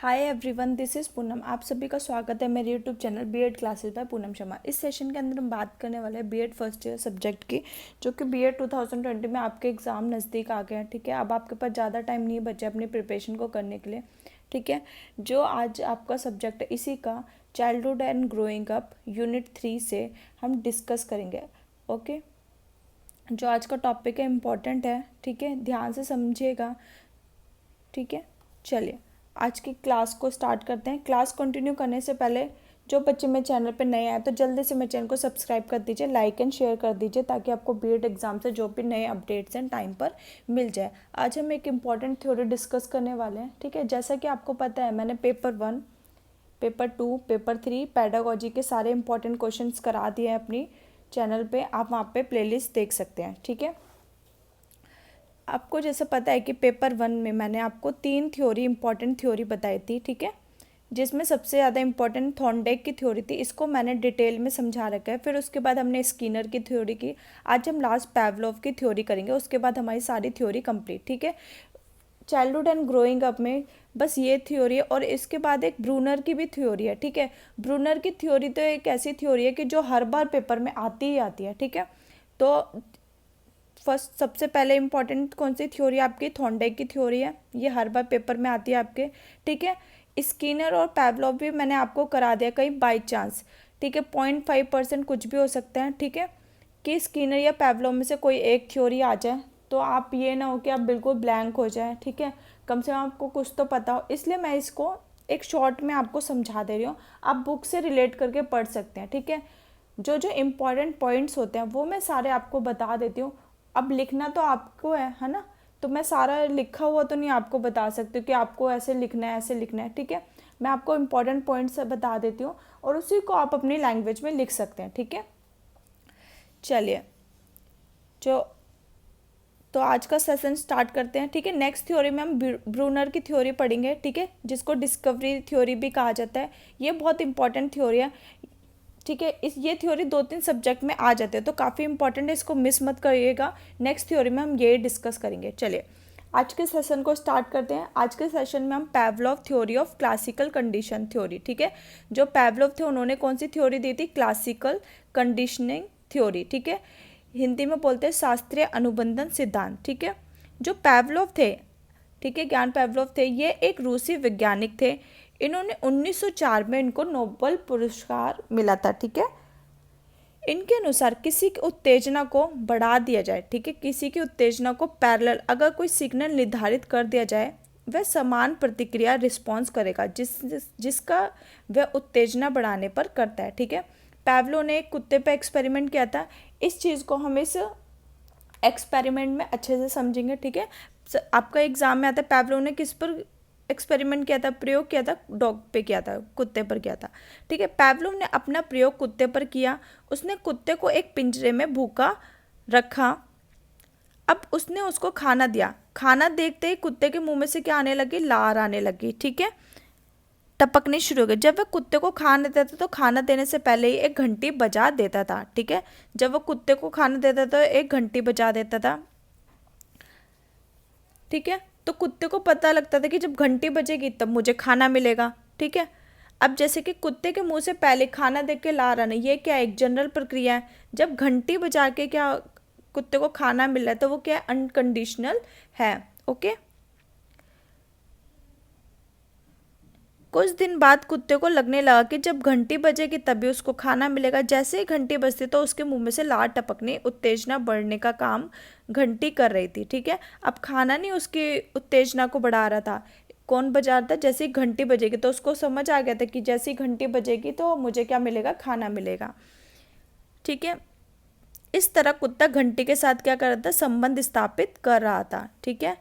Hi everyone, this is Poonam. आप सभी का स्वागत है मेरे YouTube channel BEd classes by Poonam Sharma. इस सेशन के अंदर हम बात करने वाले हैं बीएड फर्स्ट ईयर सब्जेक्ट की, जो कि बीएड 2020 में आपके एग्ज़ाम नज़दीक आ गए हैं। ठीक है, अब आपके पास ज़्यादा टाइम नहीं बचा अपनी प्रिपरेशन को करने के लिए। ठीक है, जो आज आपका सब्जेक्ट है इसी का childhood and growing up unit 3 से हम डिस्कस करेंगे। ओके, जो आज का टॉपिक है इम्पॉर्टेंट है। ठीक है, ध्यान से समझिएगा। ठीक है, चलिए आज की क्लास को स्टार्ट करते हैं। क्लास कंटिन्यू करने से पहले जो बच्चे मेरे चैनल पे नए आए तो जल्दी से मेरे चैनल को सब्सक्राइब कर दीजिए, लाइक एंड शेयर कर दीजिए, ताकि आपको बीएड एग्जाम से जो भी नए अपडेट्स हैं टाइम पर मिल जाए। आज हम एक इम्पॉर्टेंट थ्योरी डिस्कस करने वाले हैं। ठीक है, जैसा कि आपको पता है मैंने पेपर 1, पेपर 2, पेपर 3 पेडागोजी के सारे इंपॉर्टेंट क्वेश्चंस करा दिए हैं अपनी चैनल पे। आप वहाँ पे प्लेलिस्ट देख सकते हैं। ठीक है, आपको जैसे पता है कि पेपर 1 में मैंने आपको 3 थ्योरी इंपॉर्टेंट थ्योरी बताई थी। ठीक है, जिसमें सबसे ज़्यादा इंपॉर्टेंट थॉर्नडाइक की थ्योरी थी। इसको मैंने डिटेल में समझा रखा है। फिर उसके बाद हमने स्किनर की थ्योरी की। आज हम लास्ट पैवलोव की थ्योरी करेंगे, उसके बाद हमारी सारी थ्योरी कंप्लीट। ठीक है, चाइल्डहुड एंड ग्रोइंग अप में बस ये थ्योरी है, और इसके बाद एक ब्रूनर की भी थ्योरी है। ठीक है, ब्रूनर की थ्योरी तो एक ऐसी थ्योरी है कि जो हर बार पेपर में आती ही आती है। ठीक है, तो फर्स्ट सबसे पहले इंपॉर्टेंट कौन सी थ्योरी आपकी थॉर्नडाइक की थ्योरी है। ये हर बार पेपर में आती है आपके। ठीक है, स्किनर और पैवलोव भी मैंने आपको करा दिया कहीं बाई चांस। ठीक है, 0.5% कुछ भी हो सकता है। ठीक है, कि स्किनर या पैवलोव में से कोई एक थ्योरी आ जाए, तो आप ये ना हो कि आप बिल्कुल ब्लैंक हो जाए। ठीक है, कम से कम आपको कुछ तो पता हो, इसलिए मैं इसको एक शॉर्ट में आपको समझा दे रही हूँ। आप बुक से रिलेट करके पढ़ सकते हैं। ठीक है, जो जो इम्पॉर्टेंट पॉइंट्स होते हैं वो मैं सारे आपको बता देती हूँ। अब लिखना तो आपको है ना, तो मैं सारा लिखा हुआ तो नहीं आपको बता सकती हूँ कि आपको ऐसे लिखना है ऐसे लिखना है। ठीक है, मैं आपको इम्पॉर्टेंट पॉइंट्स बता देती हूँ और उसी को आप अपनी लैंग्वेज में लिख सकते हैं। ठीक है, चलिए जो तो आज का सेशन स्टार्ट करते हैं। ठीक है, नेक्स्ट थ्योरी में हम ब्रूनर की थ्योरी पढ़ेंगे। ठीक है, जिसको डिस्कवरी थ्योरी भी कहा जाता है। ये बहुत इंपॉर्टेंट थ्योरी है। ठीक है, इस ये थ्योरी 2-3 सब्जेक्ट में आ जाते हैं, तो काफ़ी इंपॉर्टेंट है, इसको मिस मत करिएगा। नेक्स्ट थ्योरी में हम ये डिस्कस करेंगे। चलिए आज के सेशन को स्टार्ट करते हैं। आज के सेशन में हम Pavlov theory of classical condition theory. ठीक है, जो पैवलोव थे उन्होंने कौन सी थ्योरी दी थी? Classical conditioning theory. ठीक है, हिंदी में बोलते हैं शास्त्रीय अनुबंधन सिद्धांत। ठीक है, जो पैवलोव थे, ठीक है, ज्ञान पैवलोव थे, ये एक रूसी वैज्ञानिक थे। इन्होंने 1904 में इनको नोबेल पुरस्कार मिला था। ठीक है, इनके अनुसार किसी की उत्तेजना को बढ़ा दिया जाए, ठीक है, किसी की उत्तेजना को पैरेलल अगर कोई सिग्नल निर्धारित कर दिया जाए, वह समान प्रतिक्रिया रिस्पॉन्स करेगा जिसका वह उत्तेजना बढ़ाने पर करता है। ठीक है, पैवलो ने एक कुत्ते पर एक्सपेरिमेंट किया था। इस चीज़ को हम इस एक्सपेरिमेंट में अच्छे से समझेंगे। ठीक है, आपका एग्जाम में आता है पैवलो ने किस पर एक्सपेरिमेंट किया था, प्रयोग किया था? डॉग पे किया था, कुत्ते पर किया था। ठीक है, पैवलोव ने अपना प्रयोग कुत्ते पर किया। उसने कुत्ते को एक पिंजरे में भूखा रखा। अब उसने उसको खाना दिया। खाना देखते ही कुत्ते के मुंह में से क्या आने लगी? लार आने लगी। ठीक है, टपकनी शुरू हो गई। जब वह कुत्ते को खाना देता था तो खाना देने से पहले ही एक घंटी बजा देता था। ठीक है, जब वो कुत्ते को खाना देता था तो एक घंटी बजा देता था। ठीक है, तो कुत्ते को पता लगता था कि जब घंटी बजेगी तब मुझे खाना मिलेगा। ठीक है, अब जैसे कि कुत्ते के मुंह से पहले खाना देख के ला रहा ना, ये क्या एक जनरल प्रक्रिया है। जब घंटी बजा के क्या कुत्ते को खाना मिल रहा है तो वो क्या है? अनकंडीशनल है। ओके, कुछ दिन बाद कुत्ते को लगने लगा कि जब घंटी बजेगी तभी उसको खाना मिलेगा। जैसे ही घंटी बजती तो उसके मुंह में से लार टपकने, उत्तेजना बढ़ने का काम घंटी कर रही थी। ठीक है, अब खाना नहीं उसकी उत्तेजना को बढ़ा रहा था। कौन बजा रहा था? जैसे ही घंटी बजेगी तो उसको समझ आ गया था कि जैसे ही घंटी बजेगी तो मुझे क्या मिलेगा? खाना मिलेगा। ठीक है, इस तरह कुत्ता घंटी के साथ क्या कर रहा था? संबंध स्थापित कर रहा था। ठीक है,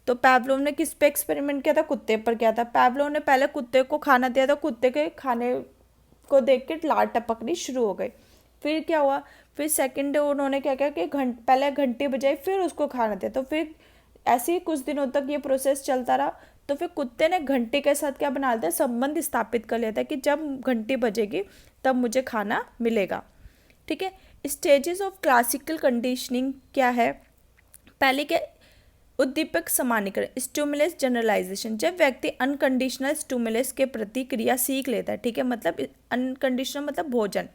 तो पैवलोव ने किस पे एक्सपेरिमेंट किया था? कुत्ते पर किया था। पैवलोव ने पहले कुत्ते को खाना दिया था, कुत्ते के खाने को देख के लार टपकनी शुरू हो गई। फिर क्या हुआ? फिर सेकंड डे उन्होंने क्या किया कि पहले घंटी बजाई, फिर उसको खाना दिया। तो फिर ऐसे ही कुछ दिनों तक ये प्रोसेस चलता रहा। तो फिर कुत्ते ने घंटी के साथ क्या बना लिया? संबंध स्थापित कर लिया था कि जब घंटी बजेगी तब मुझे खाना मिलेगा। ठीक है, स्टेजेस ऑफ क्लासिकल कंडीशनिंग क्या है? पहले क्या उद्दीपक समानीकरण, स्टिमुलस जनरलाइजेशन, जब व्यक्ति अनकंडीशनल स्टिमुलस के प्रति क्रिया सीख लेता है, ठीक है, मतलब अनकंडीशनल मतलब भोजन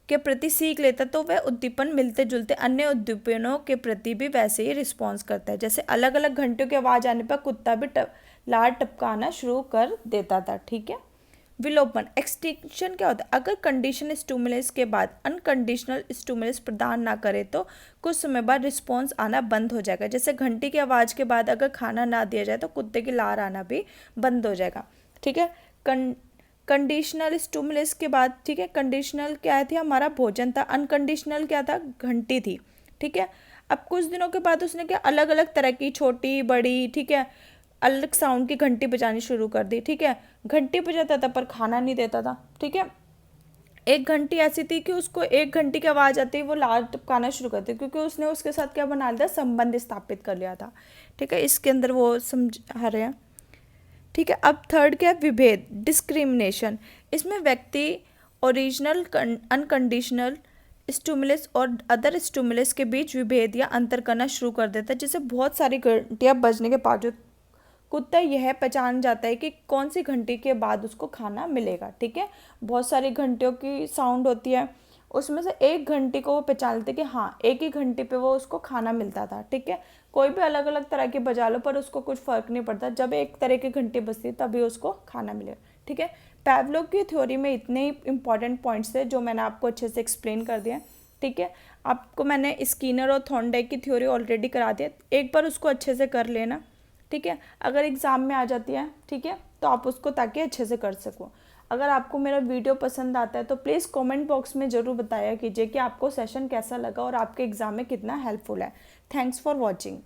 के प्रति सीख लेता है, तो वह उद्दीपन मिलते जुलते अन्य उद्दीपनों के प्रति भी वैसे ही रिस्पॉन्स करता है। जैसे अलग अलग घंटियों की आवाज़ आने पर कुत्ता भी लार टपकाना शुरू कर देता था, ठीक है। विलोपन, एक्सटिंक्शन क्या होता है, अगर कंडीशन स्टिमुलस के बाद अनकंडीशनल स्टिमुलस प्रदान ना करे तो कुछ समय बाद रिस्पॉन्स आना बंद हो जाएगा। जैसे घंटी की आवाज़ के बाद अगर खाना ना दिया जाए तो कुत्ते की लार आना भी बंद हो जाएगा, ठीक है। कंडीशनल स्टिमुलस के बाद, ठीक है, कंडीशनल क्या थी, हमारा भोजन था, अनकंडीशनल क्या था, घंटी थी, ठीक है। अब कुछ दिनों के बाद उसने क्या अलग अलग तरह की छोटी बड़ी, ठीक है, अलग साउंड की घंटी बजानी शुरू कर दी, ठीक है। घंटी बजाता था पर खाना नहीं देता था, ठीक है। एक घंटी ऐसी थी कि उसको एक घंटी की आवाज़ आती वो लार टपकाना शुरू करती, क्योंकि उसने उसके साथ क्या बना लिया, संबंध स्थापित कर लिया था, ठीक है। इसके अंदर वो समझा रहे हैं, ठीक है। अब थर्ड क्या है, विभेद, डिस्क्रिमिनेशन। इसमें व्यक्ति ओरिजिनल अनकंडीशनल स्टिमुलस और अदर स्टिमुलस के बीच विभेद या अंतर करना शुरू कर देता है। जैसे बहुत सारी घंटियाँ बजने के बावजूद कुत्ता यह पहचान जाता है कि कौन सी घंटी के बाद उसको खाना मिलेगा, ठीक है। बहुत सारी घंटियों की साउंड होती है, उसमें से एक घंटी को वो पहचान लेते कि हाँ एक ही घंटी पे वो उसको खाना मिलता था, ठीक है। कोई भी अलग अलग तरह की बजा लो पर उसको कुछ फ़र्क नहीं पड़ता, जब एक तरह की घंटी बजती तभी उसको खाना मिलेगा, ठीक है। पैवलोव की थ्योरी में इतने ही इंपॉर्टेंट पॉइंट्स थे जो मैंने आपको अच्छे से एक्सप्लेन कर दिया, ठीक है। आपको मैंने स्किनर और थॉर्नडाइक की थ्योरी ऑलरेडी करा दिया, एक बार उसको अच्छे से कर लेना, ठीक है। अगर एग्ज़ाम में आ जाती है, ठीक है, तो आप उसको ताकि अच्छे से कर सको। अगर आपको मेरा वीडियो पसंद आता है तो प्लीज़ कमेंट बॉक्स में ज़रूर बताया कीजिए कि आपको सेशन कैसा लगा और आपके एग्ज़ाम में कितना हेल्पफुल है। Thanks for watching.